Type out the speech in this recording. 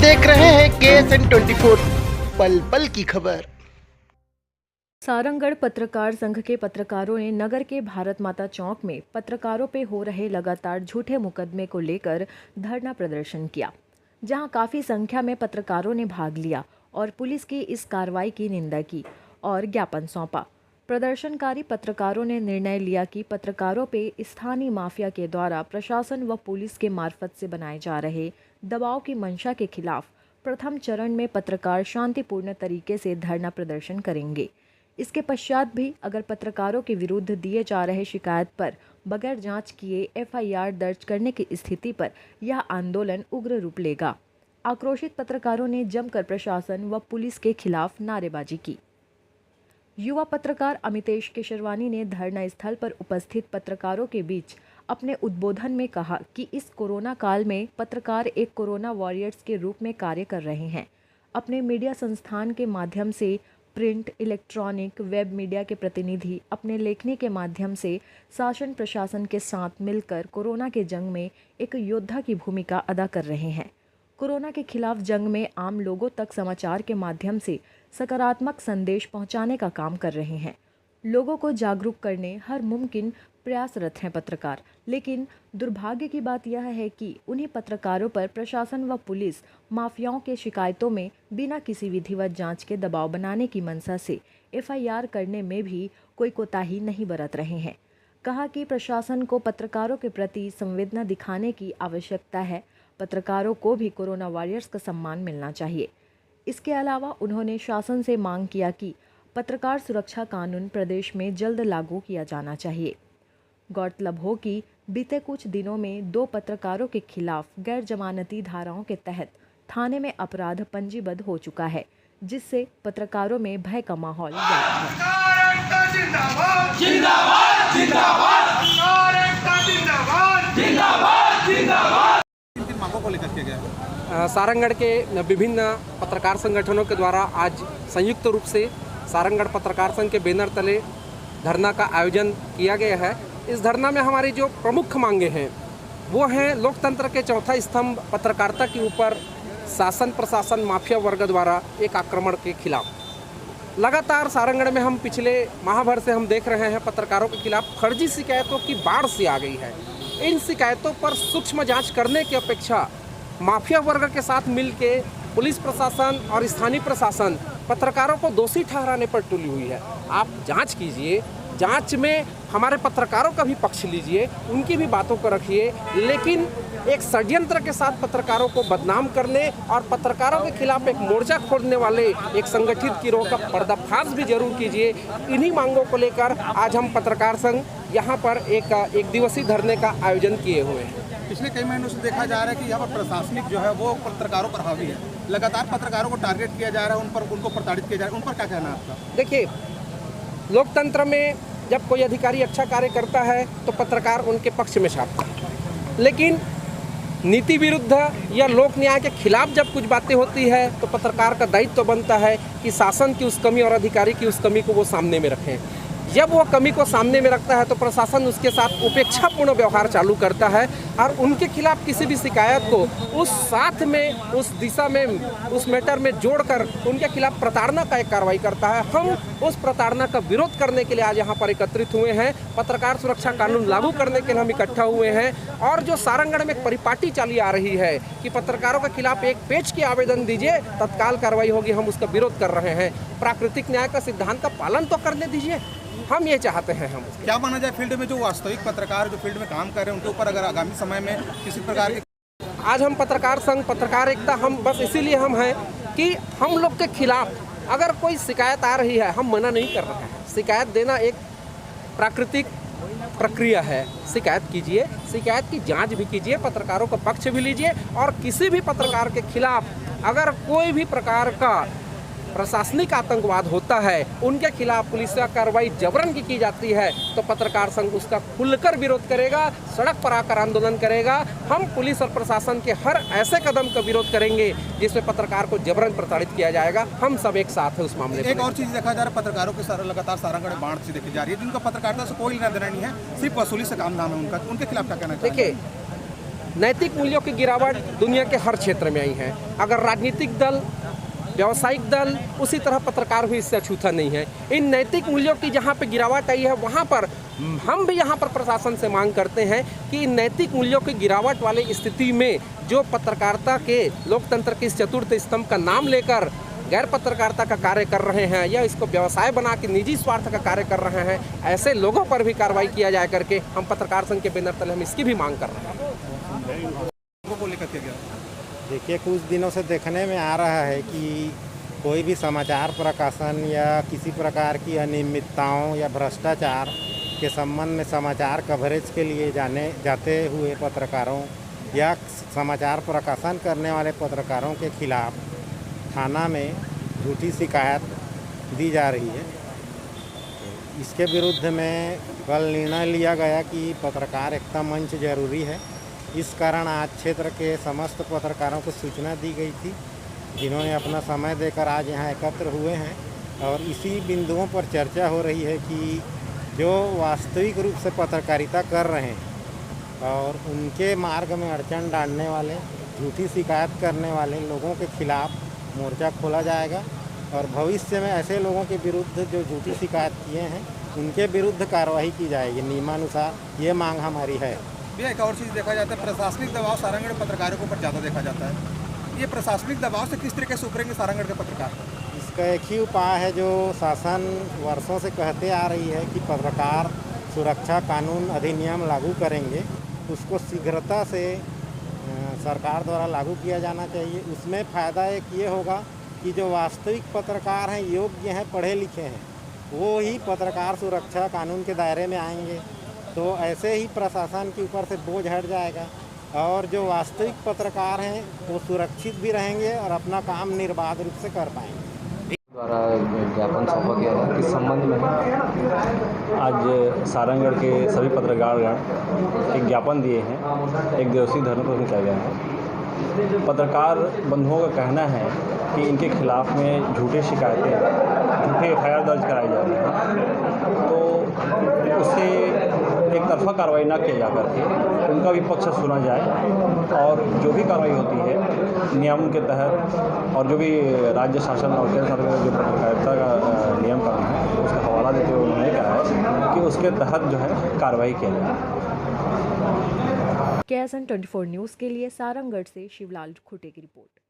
देख रहे हैं KSN 24 पल पल की खबर। सारंगगढ़ पत्रकार संघ के पत्रकारों ने नगर के भारत माता चौक में पत्रकारों पे हो रहे लगातार झूठे मुकदमे को लेकर धरना प्रदर्शन किया, जहां काफी संख्या में पत्रकारों ने भाग लिया और पुलिस की इस कार्रवाई की निंदा की और ज्ञापन सौंपा। प्रदर्शनकारी पत्रकारों ने निर्णय लिया कि पत्रकारों पे स्थानीय माफिया के द्वारा प्रशासन व पुलिस के मार्फत से बनाए जा रहे दबाव की मंशा के खिलाफ प्रथम चरण में पत्रकार शांतिपूर्ण तरीके से धरना प्रदर्शन करेंगे। इसके पश्चात भी अगर पत्रकारों के विरुद्ध दिए जा रहे शिकायत पर बगैर जांच किए FIR दर्ज करने की स्थिति पर यह आंदोलन उग्र रूप लेगा। आक्रोशित पत्रकारों ने जमकर प्रशासन व पुलिस के खिलाफ नारेबाजी की। युवा पत्रकार अमितेश केशरवानी ने धरना स्थल पर उपस्थित पत्रकारों के बीच अपने उद्बोधन में कहा कि इस कोरोना काल में पत्रकार एक कोरोना वॉरियर्स के रूप में कार्य कर रहे हैं। अपने मीडिया संस्थान के माध्यम से प्रिंट, इलेक्ट्रॉनिक, वेब मीडिया के प्रतिनिधि अपने लेखनी के माध्यम से शासन प्रशासन के साथ मिलकर कोरोना के जंग में एक योद्धा की भूमिका अदा कर रहे हैं। कोरोना के खिलाफ जंग में आम लोगों तक समाचार के माध्यम से सकारात्मक संदेश पहुंचाने का काम कर रहे हैं। लोगों को जागरूक करने हर मुमकिन प्रयासरत हैं पत्रकार, लेकिन दुर्भाग्य की बात यह है कि उन्हीं पत्रकारों पर प्रशासन व पुलिस माफियाओं के शिकायतों में बिना किसी विधिवत जांच के दबाव बनाने की मंशा से FIR करने में भी कोई कोताही नहीं बरत रहे हैं। कहा कि प्रशासन को पत्रकारों के प्रति संवेदना दिखाने की आवश्यकता है। पत्रकारों को भी कोरोना वॉरियर्स का सम्मान मिलना चाहिए। इसके अलावा उन्होंने शासन से मांग किया कि पत्रकार सुरक्षा कानून प्रदेश में जल्द लागू किया जाना चाहिए। गौरतलब हो कि बीते कुछ दिनों में 2 पत्रकारों के खिलाफ गैर जमानती धाराओं के तहत थाने में अपराध पंजीबद्ध हो चुका है, जिससे पत्रकारों में भय का माहौल जारी है। सारंगगढ़ के विभिन्न पत्रकार संगठनों के द्वारा आज संयुक्त रूप से सारंगगढ़ पत्रकार संघ के बैनर तले धरना का आयोजन किया गया है। इस धरना में हमारी जो प्रमुख मांगे हैं वो हैं लोकतंत्र के चौथा स्तंभ पत्रकारिता के ऊपर शासन प्रशासन माफिया वर्ग द्वारा एक आक्रमण के खिलाफ। लगातार सारंगगढ़ में हम पिछले माह भर से हम देख रहे हैं पत्रकारों के खिलाफ फर्जी शिकायतों की बाढ़ सी आ गई है। इन शिकायतों पर सूक्ष्म जांच करने की अपेक्षा माफिया वर्ग के साथ मिलके पुलिस प्रशासन और स्थानीय प्रशासन पत्रकारों को दोषी ठहराने पर तुली हुई है। आप जांच कीजिए, जांच में हमारे पत्रकारों का भी पक्ष लीजिए, उनकी भी बातों को रखिए, लेकिन एक षड्यंत्र के साथ पत्रकारों को बदनाम करने और पत्रकारों के खिलाफ एक मोर्चा खोलने वाले एक संगठित गिरोह का पर्दाफाश भी जरूर कीजिए। इन्हीं मांगों को लेकर आज हम पत्रकार संघ यहाँ पर एक दिवसीय धरने का आयोजन किए हुए हैं। पिछले कई महीनों से देखा जा रहा है कि यहाँ पर प्रशासनिक जो है वो पत्रकारों पर हावी है। लगातार पत्रकारों को टारगेट किया जा रहा है, उनको प्रताड़ित किया जा रहा है। उन पर क्या कहना है आपका? देखिए, लोकतंत्र में जब कोई अधिकारी अच्छा कार्य करता है तो पत्रकार उनके पक्ष में छापता है, लेकिन नीति विरुद्ध या लोक न्याय के खिलाफ जब कुछ बातें होती है तो पत्रकार का दायित्व तो बनता है कि शासन की उस कमी और अधिकारी की उस कमी को वो सामने में रखें। जब वो कमी को सामने में रखता है तो प्रशासन उसके साथ उपेक्षापूर्ण व्यवहार चालू करता है और उनके खिलाफ किसी भी शिकायत को उस साथ में, उस दिशा में, उस मैटर में जोड़कर उनके खिलाफ प्रताड़ना का एक कार्रवाई करता है। हम उस प्रताड़ना का विरोध करने के लिए आज यहाँ पर एकत्रित हुए हैं। पत्रकार सुरक्षा कानून लागू करने के लिए हम इकट्ठा हुए हैं और जो सारंगगढ़ में एक परिपाटी चली आ रही है कि पत्रकारों के खिलाफ एक पेज की आवेदन दीजिए, तत्काल कार्रवाई होगी, हम उसका विरोध कर रहे हैं। प्राकृतिक न्याय का सिद्धांत का पालन तो करने दीजिए, हम ये चाहते हैं। हम क्या माना जाए, फील्ड में जो वास्तविक पत्रकार जो फील्ड में काम कर रहे हैं उनके ऊपर अगर आगामी समय में किसी प्रकार के आज हम पत्रकार संघ पत्रकार एकता हम बस इसीलिए हम हैं कि हम लोग के खिलाफ अगर कोई शिकायत आ रही है, हम मना नहीं कर रहे हैं। शिकायत देना एक प्राकृतिक प्रक्रिया है। शिकायत कीजिए, शिकायत की जांच भी कीजिए, पत्रकारों का पक्ष भी लीजिए और किसी भी पत्रकार के खिलाफ अगर कोई भी प्रकार का प्रशासनिक आतंकवाद होता है, उनके खिलाफ पुलिस कार्रवाई जबरन की जाती है तो पत्रकार संघ उसका खुलकर विरोध करेगा, सड़क पर आकर आंदोलन करेगा। हम पुलिस और प्रशासन के हर ऐसे कदम का विरोध करेंगे जिसमें पत्रकार को जबरन प्रताड़ित किया जाएगा। हम सब एक साथ है उस मामले में। एक और चीज देखा जा रहा है, पत्रकारों के लगातार सारंगगढ़ में बाढ़ सी देखी जा रही है, जिनका पत्रकारिता से कोई लेना देना नहीं है, सिर्फ वसूली से काम नाम है उनका, उनके खिलाफ क्या कहना चाहिए? देखिए, नैतिक मूल्यों की गिरावट दुनिया के हर क्षेत्र में आई है। अगर राजनीतिक दल, व्यावसायिक दल, उसी तरह पत्रकार भी इससे अछूता नहीं है। इन नैतिक मूल्यों की जहाँ पे गिरावट आई है, वहाँ पर हम भी यहाँ पर प्रशासन से मांग करते हैं कि इन नैतिक मूल्यों की गिरावट वाली स्थिति में जो पत्रकारिता के, लोकतंत्र के इस चतुर्थ स्तंभ का नाम लेकर गैर पत्रकारिता का कार्य कर रहे हैं या इसको व्यवसाय बना के निजी स्वार्थ का कार्य कर रहे हैं, ऐसे लोगों पर भी कार्रवाई किया जाए करके हम पत्रकार संघ के बैनर तले हम इसकी भी मांग कर रहे हैं। को लेकर के गया देखिए, कुछ दिनों से देखने में आ रहा है कि कोई भी समाचार प्रकाशन या किसी प्रकार की अनियमितताओं या भ्रष्टाचार के संबंध में समाचार कवरेज के लिए जाते हुए पत्रकारों या समाचार प्रकाशन करने वाले पत्रकारों के खिलाफ थाना में झूठी शिकायत दी जा रही है। इसके विरुद्ध में कल निर्णय लिया गया कि पत्रकार एकता मंच जरूरी है। इस कारण आज क्षेत्र के समस्त पत्रकारों को सूचना दी गई थी, जिन्होंने अपना समय देकर आज यहाँ एकत्र हुए हैं और इसी बिंदुओं पर चर्चा हो रही है कि जो वास्तविक रूप से पत्रकारिता कर रहे हैं और उनके मार्ग में अड़चन डालने वाले, झूठी शिकायत करने वाले लोगों के खिलाफ मोर्चा खोला जाएगा और भविष्य में ऐसे लोगों के विरुद्ध जो झूठी शिकायत किए हैं उनके विरुद्ध कार्रवाई की जाएगी नियमानुसार। ये मांग हमारी है। भैया, एक और चीज़ देखा जाता है, प्रशासनिक दबाव सारंगढ़ पत्रकारों के ऊपर ज़्यादा देखा जाता है। ये प्रशासनिक दबाव से किस तरीके से उभरेंगे सारंगढ़ के पत्रकार? इसका एक ही उपाय है जो शासन वर्षों से कहते आ रही है कि पत्रकार सुरक्षा कानून अधिनियम लागू करेंगे। उसको शीघ्रता से सरकार द्वारा लागू किया जाना चाहिए। उसमें फ़ायदा एक ये होगा कि जो वास्तविक पत्रकार हैं, योग्य हैं, पढ़े लिखे हैं, वो ही पत्रकार सुरक्षा कानून के दायरे में आएंगे। तो ऐसे ही प्रशासन के ऊपर से बोझ हट जाएगा और जो वास्तविक पत्रकार हैं वो सुरक्षित भी रहेंगे और अपना काम निर्बाध रूप से कर पाएंगे। द्वारा ज्ञापन सौंपा गया है, किस संबंध में? आज सारंगढ़ के सभी पत्रकारगण एक ज्ञापन दिए हैं, एक दिवसीय धरना प्रदर्शन किया गया है। पत्रकार बंधुओं का कहना है कि इनके खिलाफ में झूठी शिकायतें, झूठे FIR दर्ज कराई जा रही हैं, तो उससे एक तरफा कार्रवाई ना किया जा करके उनका भी पक्ष सुना जाए और जो भी कार्रवाई होती है नियम के तहत और जो भी राज्य शासन और केंद्र सरकार का जो पत्रकारिता का नियम कानून है उसका हवाला देते हुए उन्होंने कहा है कि उसके तहत जो है कार्रवाई की जाए। KSN 24 न्यूज़ के लिए सारंगढ़ से शिवलाल खुटे की रिपोर्ट।